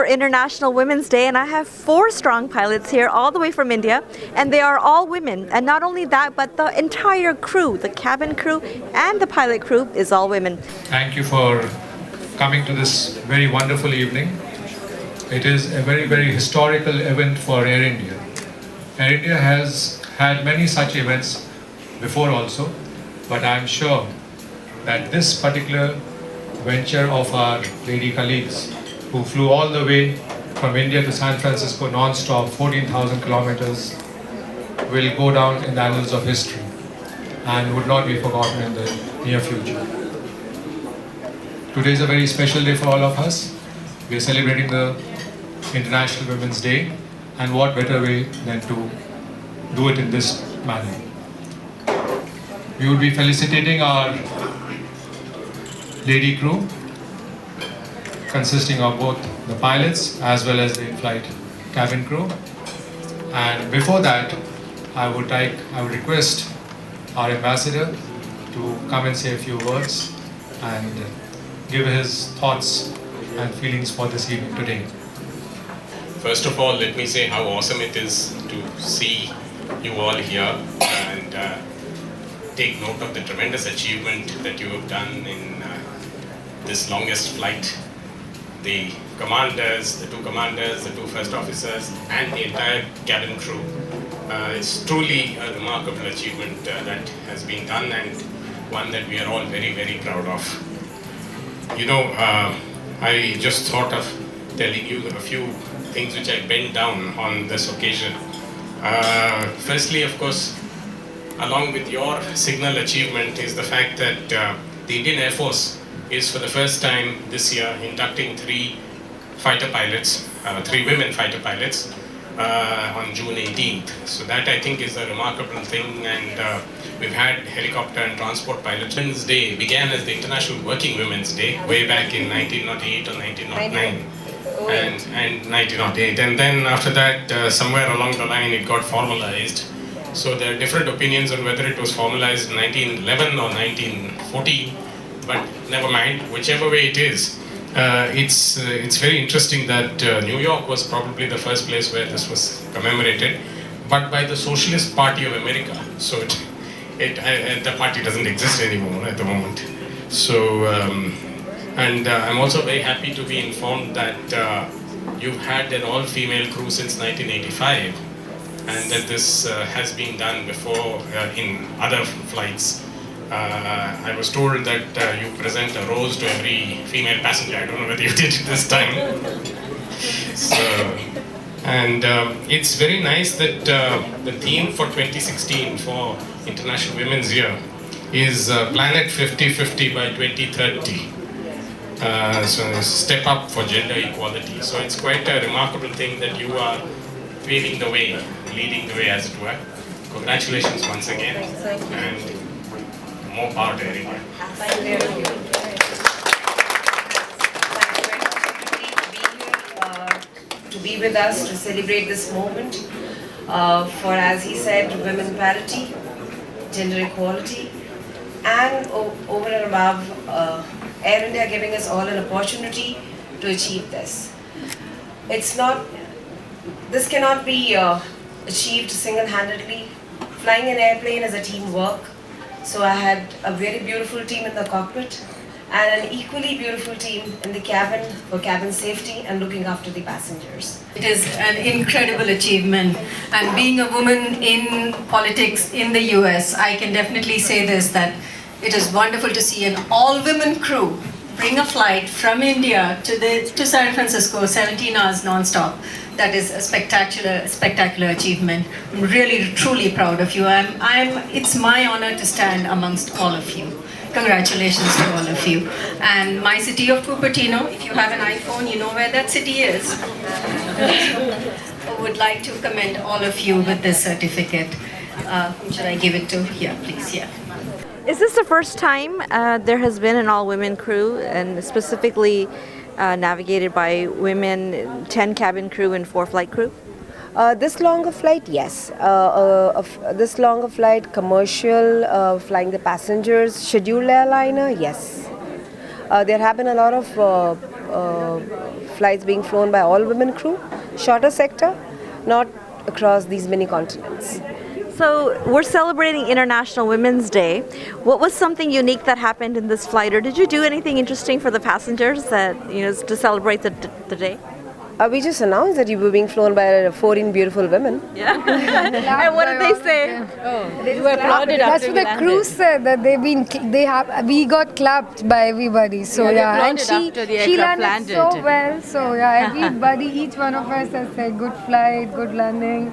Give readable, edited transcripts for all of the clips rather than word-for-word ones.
International Women's Day, and I have 4 strong pilots here all the way from India, and they are all women. And not only that, but the entire crew, the cabin crew and the pilot crew is all women. Thank you for coming to this very wonderful evening. It is a very, very historical event for Air India. Air India has had many such events before also, but I am sure that this particular venture of our lady colleagues who flew all the way from India to San Francisco non-stop, 14,000 kilometers, will go down in the annals of history and would not be forgotten in the near future. Today is a very special day for all of us. We are celebrating the International Women's Day, and what better way than to do it in this manner. We will be felicitating our lady crew, consisting of both the pilots as well as the in-flight cabin crew. And before that, I would request our ambassador to come and say a few words and give his thoughts and feelings for this evening today. First of all, let me say how awesome it is to see you all here and take note of the tremendous achievement that you have done in this longest flight. The commanders, the 2 commanders, the 2 first officers, and the entire cabin crew. It's truly a remarkable achievement that has been done, and one that we are all very, very proud of. You know, I just thought of telling you a few things which I penned down on this occasion. Firstly, of course, along with your signal achievement is the fact that the Indian Air Force is for the first time this year inducting 3 fighter pilots, 3 women fighter pilots on June 18th. So that I think is a remarkable thing, and we've had helicopter and transport pilots. Women's Day began as the International Working Women's Day way back in 1908 or 1909. And 1908, and then after that somewhere along the line it got formalized. So there are different opinions on whether it was formalized in 1911 or 1914, but never mind, whichever way it is. It's very interesting that New York was probably the first place where this was commemorated, but by the Socialist Party of America. So the party doesn't exist anymore at the moment. So and I'm also very happy to be informed that you've had an all-female crew since 1985, and that this has been done before in other flights. I was told that you present a rose to every female passenger. I don't know whether you did it this time. So, and it's very nice that the theme for 2016 for International Women's Year is Planet 50-50 by 2030. So step up for gender equality. So it's quite a remarkable thing that you are paving the way, leading the way as it were. Congratulations once again. And more power to everyone. Thank you. To be with us to celebrate this moment for, as he said, women parity, gender equality, and over and above Air India giving us all an opportunity to achieve this. This cannot be achieved single-handedly. Flying an airplane is a teamwork. So I had a very beautiful team in the cockpit and an equally beautiful team in the cabin for cabin safety and looking after the passengers. It is an incredible achievement, and being a woman in politics in the US, I can definitely say this, that it is wonderful to see an all-women crew bring a flight from India to San Francisco, 17 hours non-stop. That is a spectacular achievement. I'm really, truly proud of you. It's my honor to stand amongst all of you. Congratulations to all of you. And my city of Cupertino, if you have an iPhone, you know where that city is. I would like to commend all of you with this certificate. Should I give it to? Yeah, please, yeah. Is this the first time there has been an all-women crew, and specifically navigated by women, 10 cabin crew and 4 flight crew? This longer flight, yes. This longer flight, commercial, flying the passengers, scheduled airliner, yes. There have been a lot of flights being flown by all women crew, shorter sector, not across these many continents. So we're celebrating International Women's Day. What was something unique that happened in this flight, or did you do anything interesting for the passengers that to celebrate the day? We just announced that you were being flown by 14 beautiful women. Yeah. And what did they say? We were applauded That's after what we the landed. crew said, that we got clapped by everybody. So Yeah, and they she applauded after the aircraft landed so landed. well. So yeah, everybody, each one of us has said good flight, good landing.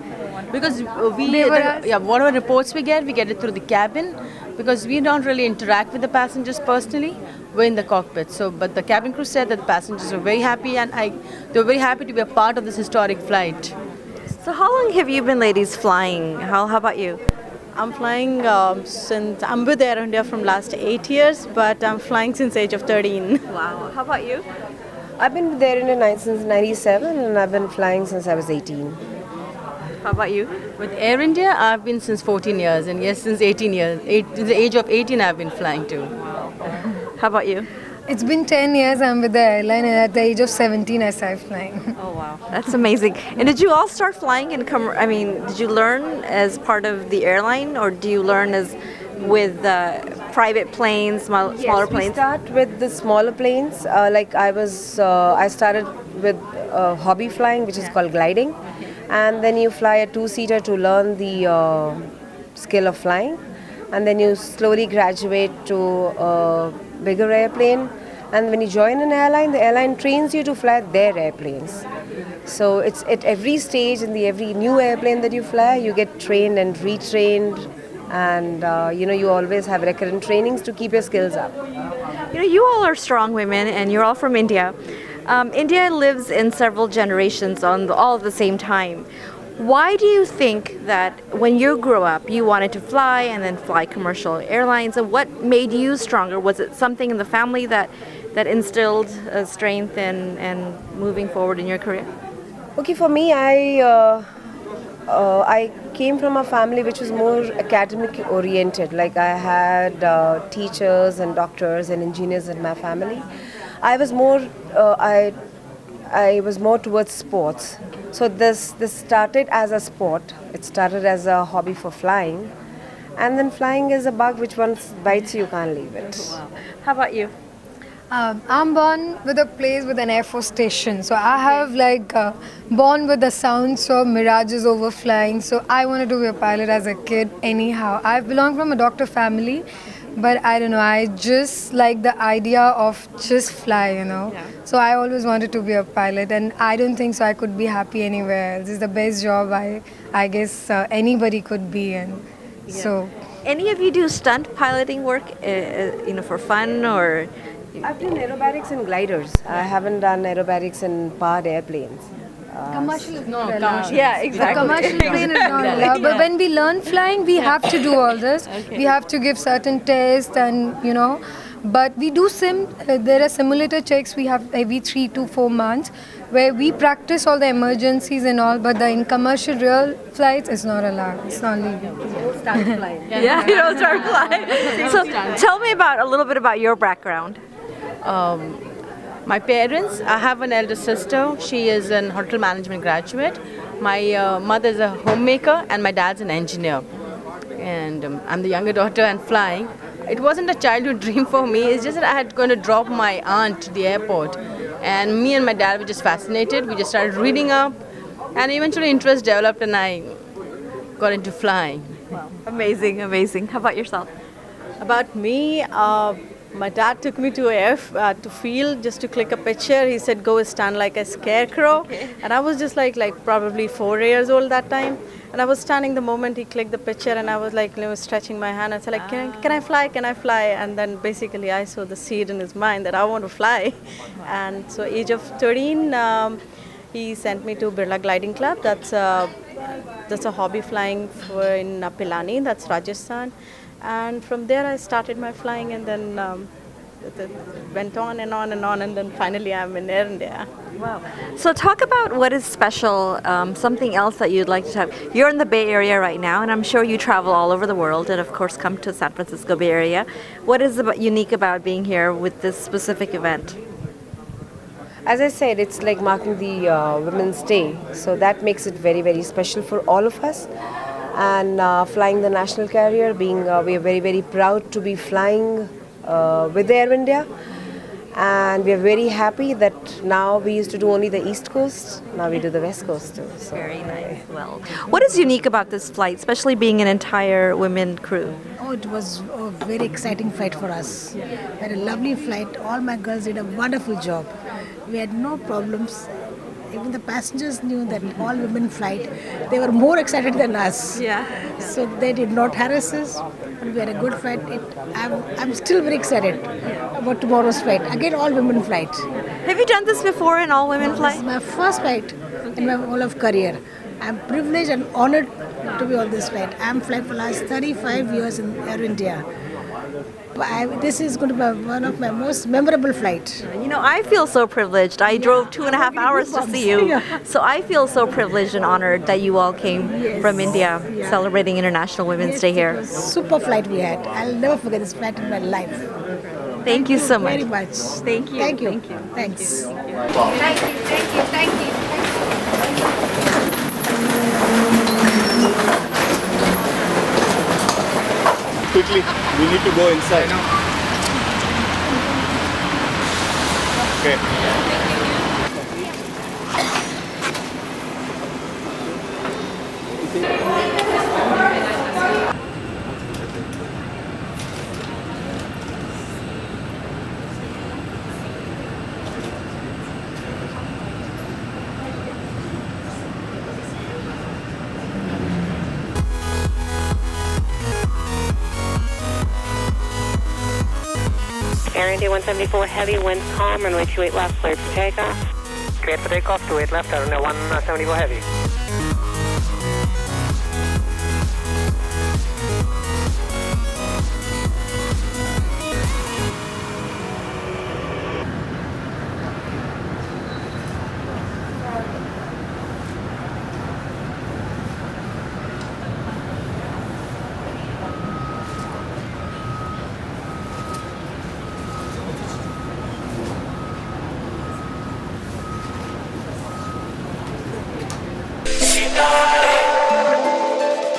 Because whatever reports we get it through the cabin, because we don't really interact with the passengers personally. We're in the cockpit. So, but the cabin crew said that the passengers were very happy, and they were very happy to be a part of this historic flight. So how long have you been ladies flying? How about you? I'm flying since I'm with Air India from last 8 years, but I'm flying since age of 13. Wow. How about you? I've been there in the since 97 and I've been flying since I was 18. How about you? With Air India, I've been since 14 years, and yes, since 18 years. The age of 18, I've been flying too. How about you? It's been 10 years I'm with the airline, and at the age of 17 I started flying. Oh wow, that's amazing. And did you all start flying and did you learn as part of the airline, or do you learn as with private planes, smaller planes? We start with the smaller planes. I started with hobby flying, which is called gliding, and then you fly a two-seater to learn the skill of flying, and then you slowly graduate to a bigger airplane. And when you join an airline, the airline trains you to fly their airplanes. So it's at every stage in every new airplane that you fly, you get trained and retrained, and you always have recurrent trainings to keep your skills up. You all are strong women, and you're all from India. India lives in several generations all at the same time. Why do you think that when you grew up, you wanted to fly and then fly commercial airlines? And what made you stronger? Was it something in the family that instilled strength and moving forward in your career? Okay, for me, I came from a family which was more academic oriented. Like I had teachers and doctors and engineers in my family. I was more towards sports. So this started as a sport. It started as a hobby for flying, and then flying is a bug which once bites you can't leave it. Wow. How about you? I'm born with a place with an Air Force station. So I have born with the sounds of mirages overflying. So I wanted to be a pilot as a kid anyhow. I belong from a doctor family, but I don't know, I just like the idea of just fly, Yeah. So I always wanted to be a pilot, and I don't think so I could be happy anywhere else. It's the best job I guess anybody could be in. Yeah. So. Any of you do stunt piloting work, for fun, or? I've done aerobatics and gliders. I haven't done aerobatics in powered airplanes. Commercial is not allowed. Yeah, exactly. The commercial plane is not allowed. But when we learn flying, we have to do all this. Okay. We have to give certain tests, and but we do there are simulator checks we have every 3 to 4 months, where we practice all the emergencies and all. But in commercial real flights, it's not allowed. It's not legal. Start flying. Yeah, you don't start flying. So tell me a little bit about your background. My parents, I have an elder sister. She is an hotel management graduate. My mother is a homemaker, and my dad's an engineer. And I'm the younger daughter and flying. It wasn't a childhood dream for me. It's just that I had going to drop my aunt to the airport. And me and my dad were just fascinated. We just started reading up, and eventually interest developed, and I got into flying. Wow. Amazing, amazing. How about yourself? About me, my dad took me to field just to click a picture. He said, "Go stand like a scarecrow." Okay. And I was just like probably 4 years old that time. And I was standing the moment he clicked the picture, and I was stretching my hand. I said, can I fly? Can I fly? And then basically I saw the seed in his mind that I want to fly. Wow. And so age of 13, he sent me to Birla Gliding Club. That's a hobby flying in Pilani, that's Rajasthan. And from there I started my flying, and then it went on and on and on, and then finally I'm in Air India. Wow. So talk about what is special, something else that you'd like to have. You're in the Bay Area right now, and I'm sure you travel all over the world and of course come to San Francisco Bay Area. What is unique about being here with this specific event? As I said, it's like marking the Women's Day, so that makes it very, very special for all of us. And flying the national carrier, we are very, very proud to be flying with Air India. And we are very happy that now we used to do only the East Coast, now we do the West Coast too. So, Very nice. Well, what is unique about this flight, especially being an entire women crew? Oh, it was a very exciting flight for us. We had a lovely flight. All my girls did a wonderful job. We had no problems. Even the passengers knew that all women flight. They were more excited than us. Yeah. So they did not harass us. And we had a good flight. I'm still very excited about tomorrow's flight. Again, all women flight. Have you done this before, an all-women This flight? is my first flight in my whole of career. I'm privileged and honored to be on this flight. I'm flying for the last 35 years in Air India. This is going to be one of my most memorable flights. You know, I feel so privileged. I drove 2.5 hours to see you. Yeah. So I feel so privileged and honored that you all came Yes. from India Yeah. celebrating International Women's Day It here. was a super flight we had. I'll never forget this flight in my life. Thank you so much. Very much. Thank you. Thank you. Thank you. Thanks. Quickly, we need to go inside. Okay. Air India 174 heavy, winds calm, runway 28 left, cleared for takeoff. Cleared for takeoff, 28 left, runway 174 heavy.